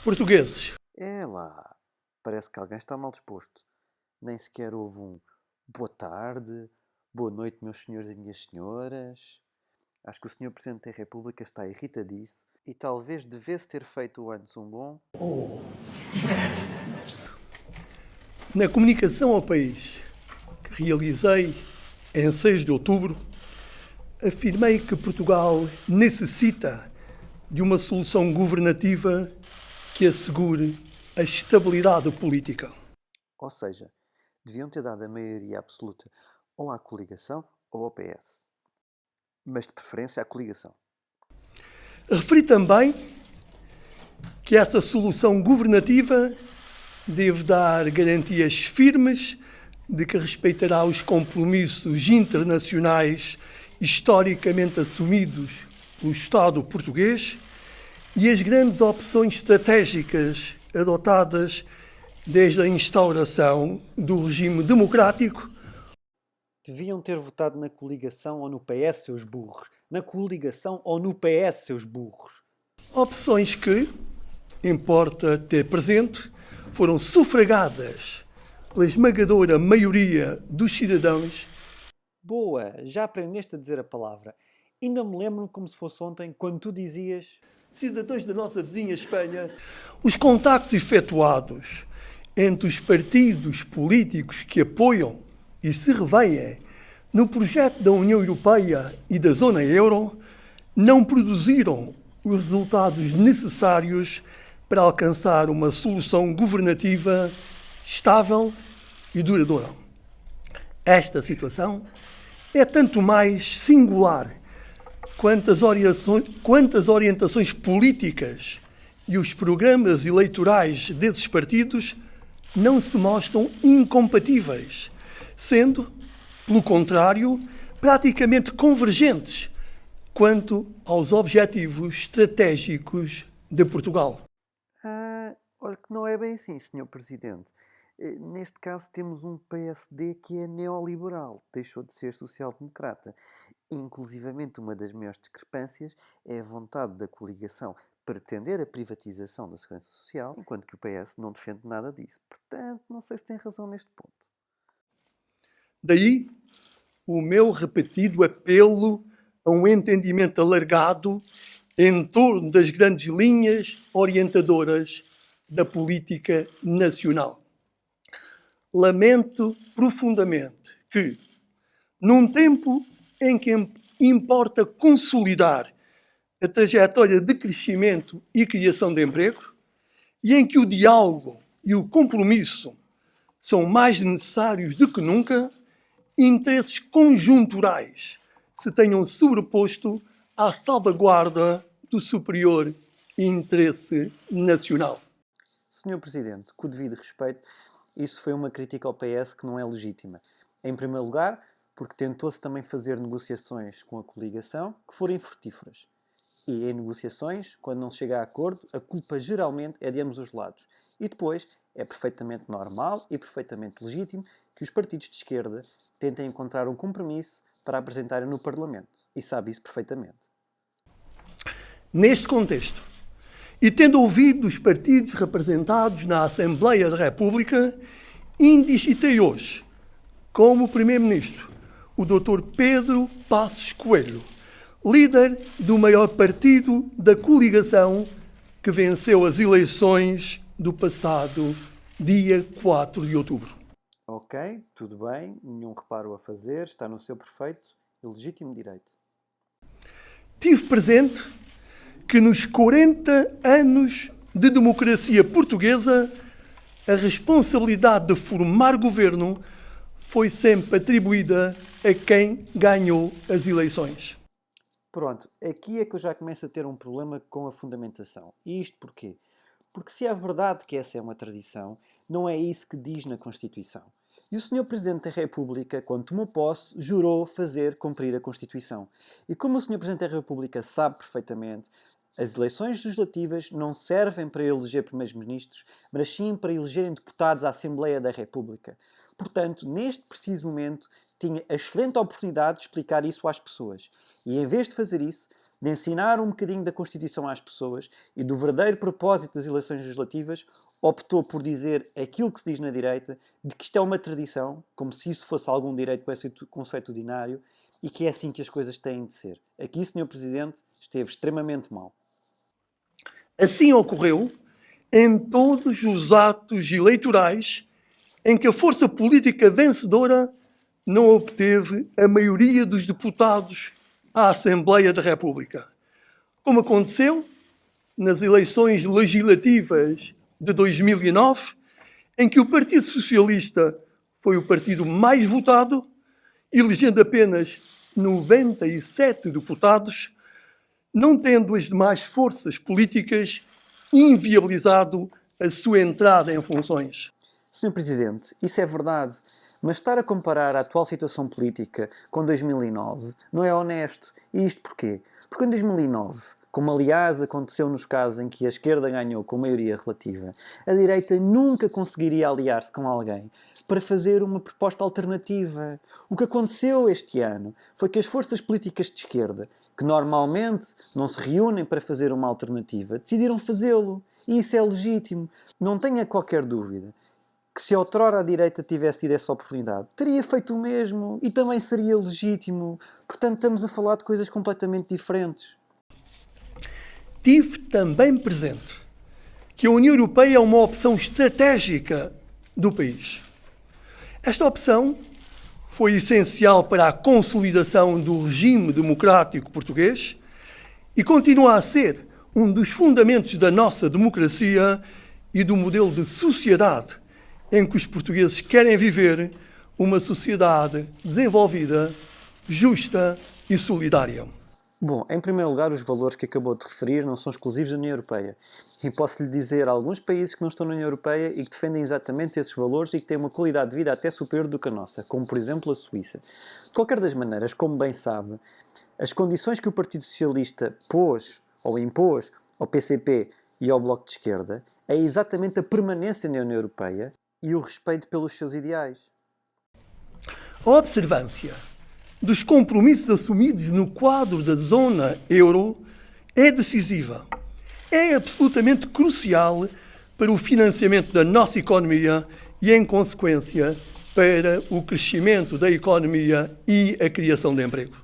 Portugueses, É lá, parece que alguém está mal disposto. Nem sequer houve um boa tarde, boa noite, meus senhores e minhas senhoras. Acho que o senhor Presidente da República está irritadíssimo e talvez devesse ter feito antes um bom. na comunicação ao país que realizei em 6 de outubro, afirmei que Portugal necessita de uma solução governativa que assegure a estabilidade política. Ou seja, deviam ter dado a maioria absoluta ou à coligação ou ao PS. Mas de preferência à coligação. Referi também que essa solução governativa deve dar garantias firmes de que respeitará os compromissos internacionais historicamente assumidos pelo Estado português e as grandes opções estratégicas adotadas desde a instauração do regime democrático. Deviam ter votado na coligação ou no PS, seus burros. Na coligação ou no PS, seus burros. Opções que, importa ter presente, foram sufragadas pela esmagadora maioria dos cidadãos. Boa, já aprendeste a dizer a palavra. Ainda me lembro como se fosse ontem, quando tu dizias... Cidadãos da nossa vizinha Espanha, os contactos efetuados entre os partidos políticos que apoiam e se revêem no projeto da União Europeia e da Zona Euro não produziram os resultados necessários para alcançar uma solução governativa estável e duradoura. Esta situação é tanto mais singular quantas orientações políticas e os programas eleitorais desses partidos não se mostram incompatíveis, sendo, pelo contrário, praticamente convergentes quanto aos objetivos estratégicos de Portugal. Olha que não é bem assim, Senhor Presidente. Neste caso temos um PSD que é neoliberal, deixou de ser social-democrata. Inclusivamente, uma das maiores discrepâncias é a vontade da coligação pretender a privatização da Segurança Social, enquanto que o PS não defende nada disso. Portanto, não sei se tem razão neste ponto. Daí o meu repetido apelo a um entendimento alargado em torno das grandes linhas orientadoras da política nacional. Lamento profundamente que, num tempo em que importa consolidar a trajetória de crescimento e criação de emprego, e em que o diálogo e o compromisso são mais necessários do que nunca, interesses conjunturais se tenham sobreposto à salvaguarda do superior interesse nacional. Senhor Presidente, com o devido respeito, isso foi uma crítica ao PS que não é legítima. Em primeiro lugar, porque tentou-se também fazer negociações com a coligação que foram infrutíferas. E em negociações, quando não se chega a acordo, a culpa geralmente é de ambos os lados. E depois, é perfeitamente normal e perfeitamente legítimo que os partidos de esquerda tentem encontrar um compromisso para apresentarem no Parlamento. E sabe isso perfeitamente. Neste contexto, e tendo ouvido os partidos representados na Assembleia da República, indigitei hoje, como Primeiro-Ministro, o Dr. Pedro Passos Coelho, líder do maior partido da coligação que venceu as eleições do passado dia 4 de outubro. Ok, tudo bem, nenhum reparo a fazer, está no seu perfeito e legítimo direito. Tive presente que nos 40 anos de democracia portuguesa, a responsabilidade de formar governo foi sempre atribuída a quem ganhou as eleições. Pronto, aqui é que eu já começo a ter um problema com a fundamentação. E isto porquê? Porque se é verdade que essa é uma tradição, não é isso que diz na Constituição. E o Sr. Presidente da República, quando tomou posse, jurou fazer cumprir a Constituição. E como o Sr. Presidente da República sabe perfeitamente, as eleições legislativas não servem para eleger primeiros-ministros, mas sim para elegerem deputados à Assembleia da República. Portanto, neste preciso momento, tinha a excelente oportunidade de explicar isso às pessoas. E em vez de fazer isso, de ensinar um bocadinho da Constituição às pessoas e do verdadeiro propósito das eleições legislativas, optou por dizer aquilo que se diz na direita, de que isto é uma tradição, como se isso fosse algum direito consuetudinário, e que é assim que as coisas têm de ser. Aqui, Sr. Presidente, esteve extremamente mal. Assim ocorreu em todos os atos eleitorais em que a força política vencedora não obteve a maioria dos deputados à Assembleia da República, como aconteceu nas eleições legislativas de 2009, em que o Partido Socialista foi o partido mais votado, elegendo apenas 97 deputados, não tendo as demais forças políticas inviabilizado a sua entrada em funções. Sr. Presidente, isso é verdade, mas estar a comparar a atual situação política com 2009 não é honesto. E isto porquê? Porque em 2009, como aliás aconteceu nos casos em que a esquerda ganhou com maioria relativa, a direita nunca conseguiria aliar-se com alguém para fazer uma proposta alternativa. O que aconteceu este ano foi que as forças políticas de esquerda, que normalmente não se reúnem para fazer uma alternativa, decidiram fazê-lo. E isso é legítimo. Não tenha qualquer dúvida que se outrora a direita tivesse tido essa oportunidade, teria feito o mesmo e também seria legítimo. Portanto, estamos a falar de coisas completamente diferentes. Tive também presente que a União Europeia é uma opção estratégica do país. Esta opção foi essencial para a consolidação do regime democrático português e continua a ser um dos fundamentos da nossa democracia e do modelo de sociedade em que os portugueses querem viver uma sociedade desenvolvida, justa e solidária. Bom, em primeiro lugar, os valores que acabou de referir não são exclusivos da União Europeia. E posso-lhe dizer alguns países que não estão na União Europeia e que defendem exatamente esses valores e que têm uma qualidade de vida até superior do que a nossa, como por exemplo a Suíça. De qualquer das maneiras, como bem sabe, as condições que o Partido Socialista pôs ou impôs ao PCP e ao Bloco de Esquerda é exatamente a permanência na União Europeia e o respeito pelos seus ideais. A observância dos compromissos assumidos no quadro da zona euro é decisiva. É absolutamente crucial para o financiamento da nossa economia e, em consequência, para o crescimento da economia e a criação de emprego.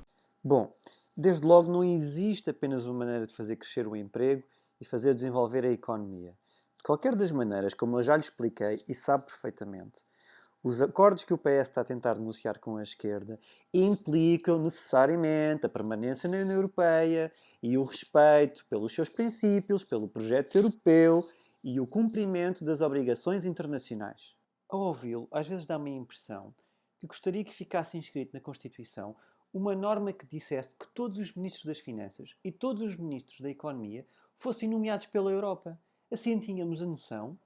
Bom, desde logo não existe apenas uma maneira de fazer crescer o emprego e fazer desenvolver a economia. De qualquer das maneiras, como eu já lhe expliquei e sabe perfeitamente, os acordos que o PS está a tentar negociar com a esquerda implicam necessariamente a permanência na União Europeia e o respeito pelos seus princípios, pelo projeto europeu e o cumprimento das obrigações internacionais. Ao ouvi-lo, às vezes dá-me a impressão que gostaria que ficasse inscrito na Constituição uma norma que dissesse que todos os ministros das Finanças e todos os ministros da Economia fossem nomeados pela Europa. Assim tínhamos a noção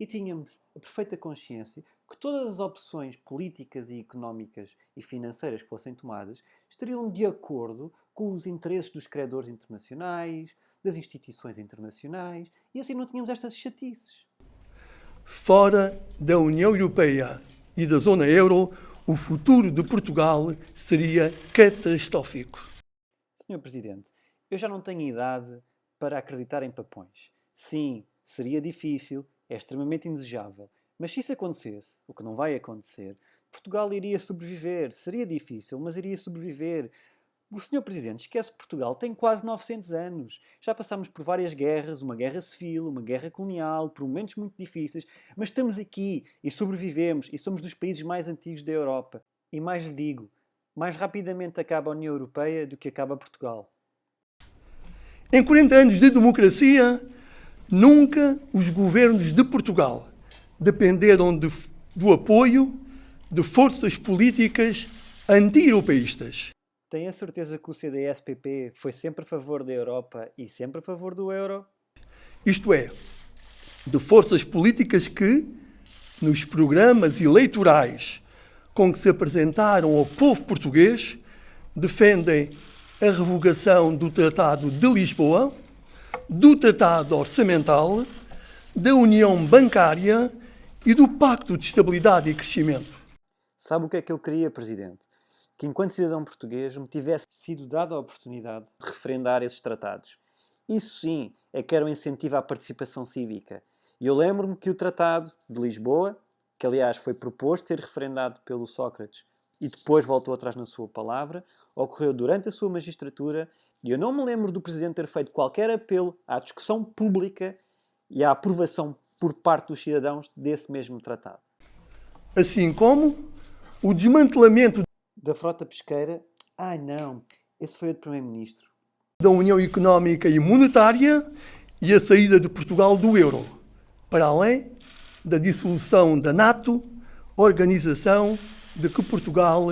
e tínhamos a perfeita consciência que todas as opções políticas e económicas e financeiras que fossem tomadas estariam de acordo com os interesses dos credores internacionais, das instituições internacionais, e assim não tínhamos estas chatices. Fora da União Europeia e da zona euro, o futuro de Portugal seria catastrófico. Sr. Presidente, eu já não tenho idade para acreditar em papões. Sim, seria difícil, é extremamente indesejável, mas se isso acontecesse, o que não vai acontecer, Portugal iria sobreviver. Seria difícil, mas iria sobreviver. O Sr. Presidente esquece que Portugal tem quase 900 anos. Já passámos por várias guerras, uma guerra civil, uma guerra colonial, por momentos muito difíceis, mas estamos aqui e sobrevivemos e somos dos países mais antigos da Europa. E mais lhe digo, mais rapidamente acaba a União Europeia do que acaba Portugal. Em 40 anos de democracia, nunca os governos de Portugal dependeram do apoio de forças políticas anti-europeístas. Tem a certeza que o CDS-PP foi sempre a favor da Europa e sempre a favor do euro? Isto é, de forças políticas que, nos programas eleitorais com que se apresentaram ao povo português, defendem a revogação do Tratado de Lisboa, do Tratado Orçamental, da União Bancária e do Pacto de Estabilidade e Crescimento. Sabe o que é que eu queria, Presidente? que, enquanto cidadão português, me tivesse sido dada a oportunidade de referendar esses tratados. Isso sim é que era um incentivo à participação cívica. E eu lembro-me que o Tratado de Lisboa, que aliás foi proposto ser referendado pelo Sócrates e depois voltou atrás na sua palavra, ocorreu durante a sua magistratura e eu não me lembro do Presidente ter feito qualquer apelo à discussão pública e à aprovação por parte dos cidadãos desse mesmo tratado. Assim como o desmantelamento Da frota pesqueira? Ai não, esse foi o de Primeiro-Ministro. da União Económica e Monetária e a saída de Portugal do euro, para além da dissolução da NATO, organização de que Portugal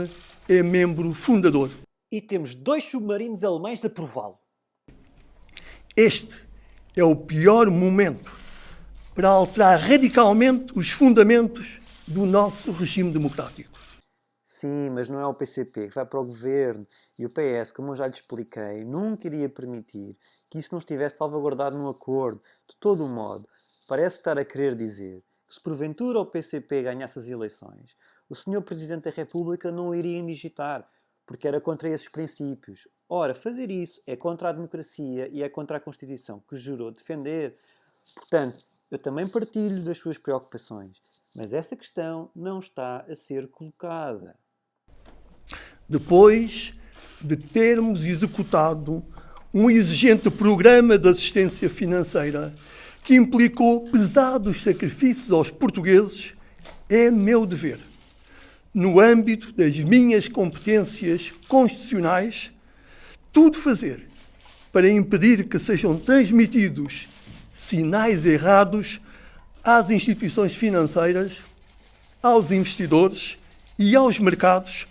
é membro fundador. E temos 2 submarinos alemães de aprová-lo. Este é o pior momento para alterar radicalmente os fundamentos do nosso regime democrático. Sim, mas não é o PCP que vai para o governo e o PS, como eu já lhe expliquei, nunca iria permitir que isso não estivesse salvaguardado no acordo. De todo modo, parece estar a querer dizer que se porventura o PCP ganhasse as eleições, o Sr. Presidente da República não o iria indigitar, porque era contra esses princípios. Ora, fazer isso é contra a democracia e é contra a Constituição que jurou defender. Portanto, eu também partilho das suas preocupações, mas essa questão não está a ser colocada. Depois de termos executado um exigente programa de assistência financeira que implicou pesados sacrifícios aos portugueses, é meu dever, no âmbito das minhas competências constitucionais, tudo fazer para impedir que sejam transmitidos sinais errados às instituições financeiras, aos investidores e aos mercados,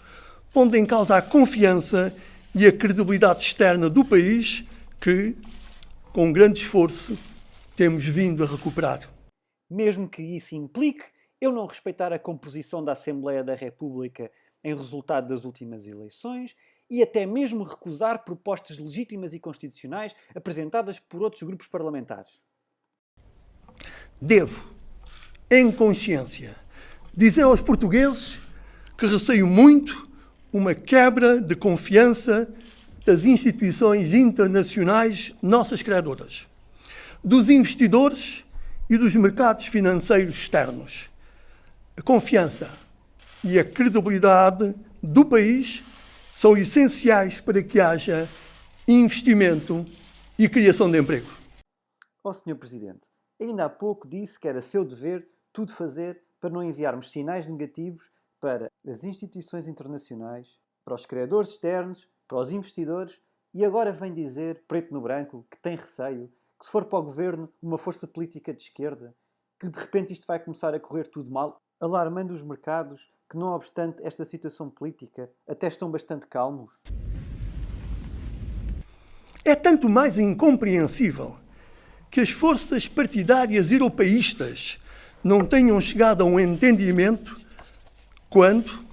pondo em causa a confiança e a credibilidade externa do país que, com grande esforço, temos vindo a recuperar. Mesmo que isso implique eu não respeitar a composição da Assembleia da República em resultado das últimas eleições e até mesmo recusar propostas legítimas e constitucionais apresentadas por outros grupos parlamentares. Devo, em consciência, dizer aos portugueses que receio muito uma quebra de confiança das instituições internacionais nossas criadoras, dos investidores e dos mercados financeiros externos. A confiança e a credibilidade do país são essenciais para que haja investimento e criação de emprego. Ó Sr. Presidente, ainda há pouco disse que era seu dever tudo fazer para não enviarmos sinais negativos para as instituições internacionais, para os credores externos, para os investidores e agora vem dizer, preto no branco, que tem receio que se for para o governo uma força política de esquerda, que de repente isto vai começar a correr tudo mal, alarmando os mercados que, não obstante esta situação política, até estão bastante calmos. É tanto mais incompreensível que as forças partidárias europeístas não tenham chegado a um entendimento quando,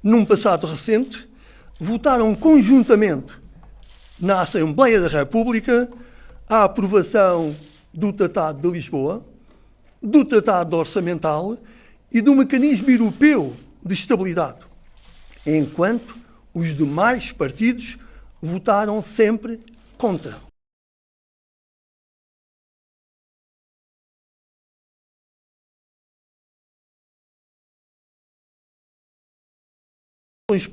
num passado recente, votaram conjuntamente na Assembleia da República a aprovação do Tratado de Lisboa, do Tratado Orçamental e do Mecanismo Europeu de Estabilidade, enquanto os demais partidos votaram sempre contra.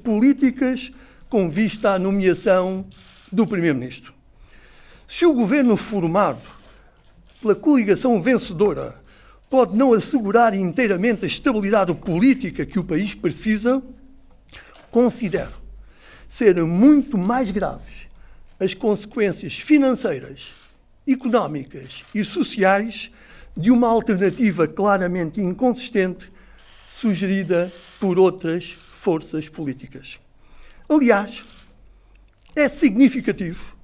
Políticas com vista à nomeação do Primeiro-Ministro. Se o governo formado pela coligação vencedora pode não assegurar inteiramente a estabilidade política que o país precisa, considero ser muito mais graves as consequências financeiras, económicas e sociais de uma alternativa claramente inconsistente sugerida por outras forças políticas. Aliás, é significativo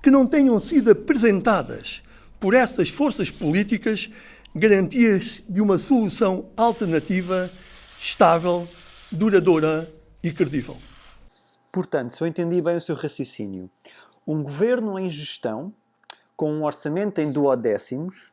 que não tenham sido apresentadas por essas forças políticas garantias de uma solução alternativa, estável, duradoura e credível. Portanto, se eu entendi bem o seu raciocínio, um governo em gestão, com um orçamento em duodécimos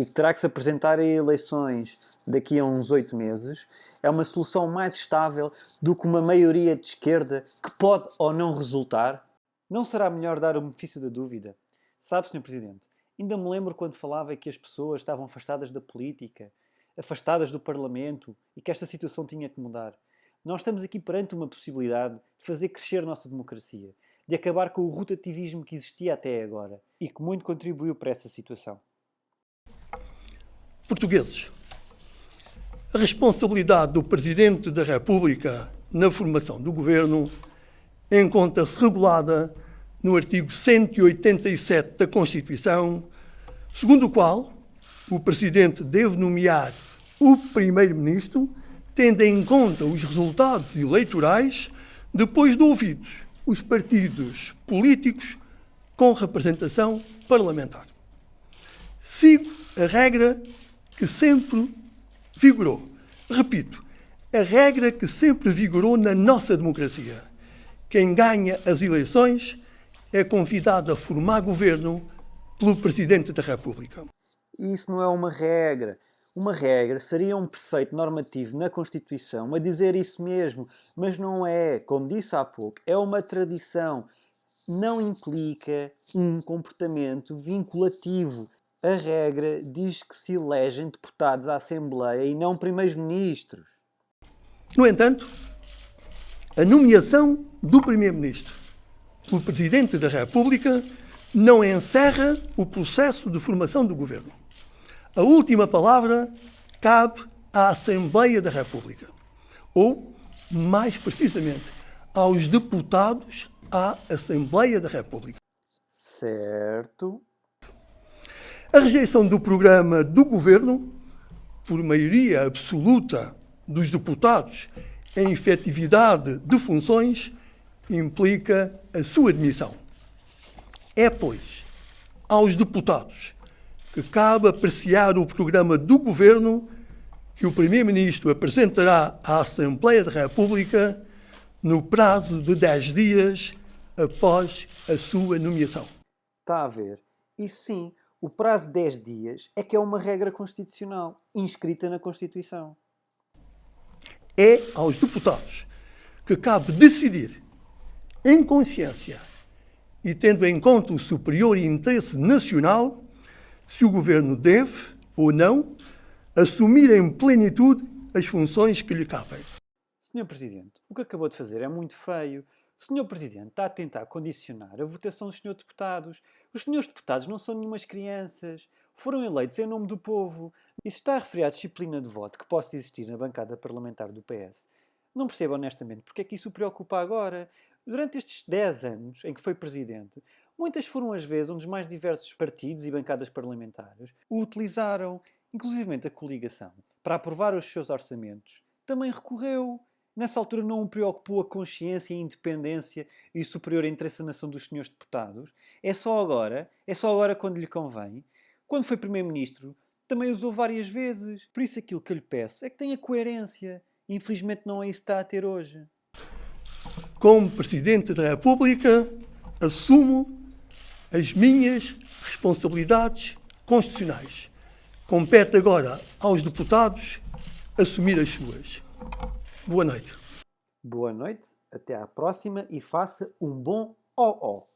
e que terá que se apresentar a eleições daqui a uns 8 meses, é uma solução mais estável do que uma maioria de esquerda que pode ou não resultar? Não será melhor dar o benefício da dúvida? Sabe, Sr. Presidente, ainda me lembro quando falava que as pessoas estavam afastadas da política, afastadas do Parlamento e que esta situação tinha que mudar. Nós estamos aqui perante uma possibilidade de fazer crescer a nossa democracia, de acabar com o rotativismo que existia até agora e que muito contribuiu para essa situação. Portugueses, a responsabilidade do Presidente da República na formação do Governo encontra-se regulada no artigo 187 da Constituição, segundo o qual o Presidente deve nomear o Primeiro-Ministro, tendo em conta os resultados eleitorais, depois de ouvidos os partidos políticos com representação parlamentar. Sigo a regra que sempre vigorou. Repito, a regra que sempre vigorou na nossa democracia. Quem ganha as eleições é convidado a formar governo pelo Presidente da República. Isso não é uma regra. Uma regra seria um preceito normativo na Constituição a dizer isso mesmo, mas não é, como disse há pouco, é uma tradição. Não implica um comportamento vinculativo. A regra diz que se elegem deputados à Assembleia e não primeiros-ministros. No entanto, a nomeação do Primeiro-Ministro pelo Presidente da República não encerra o processo de formação do Governo. A última palavra cabe à Assembleia da República, ou, mais precisamente, aos deputados à Assembleia da República. Certo. A rejeição do programa do Governo, por maioria absoluta dos deputados em efetividade de funções, implica a sua demissão. É, pois, aos deputados que cabe apreciar o programa do Governo que o Primeiro-Ministro apresentará à Assembleia da República no prazo de 10 dias após a sua nomeação. Está a ver? E sim, o prazo de 10 dias é que é uma regra constitucional, inscrita na Constituição. É aos deputados que cabe decidir, em consciência e tendo em conta o superior interesse nacional, se o Governo deve, ou não, assumir em plenitude as funções que lhe cabem. Sr. Presidente, o que acabou de fazer é muito feio. O Sr. Presidente está a tentar condicionar a votação dos Srs. Deputados. Os Srs. Deputados não são nenhumas crianças. Foram eleitos em nome do povo. E se está a referir à disciplina de voto que possa existir na bancada parlamentar do PS, não percebo honestamente porque é que isso o preocupa agora. Durante estes 10 anos em que foi Presidente, muitas foram as vezes onde os mais diversos partidos e bancadas parlamentares o utilizaram, inclusivamente a coligação, para aprovar os seus orçamentos. Também recorreu. Nessa altura não o preocupou a consciência e a independência e o superior interesse da nação dos senhores deputados. É só agora quando lhe convém. Quando foi Primeiro-Ministro, também usou várias vezes. Por isso aquilo que eu lhe peço é que tenha coerência. Infelizmente não é isso que está a ter hoje. Como Presidente da República, assumo as minhas responsabilidades constitucionais. Compete agora aos deputados assumir as suas. Boa noite. Boa noite, até à próxima e faça um bom ó-ó.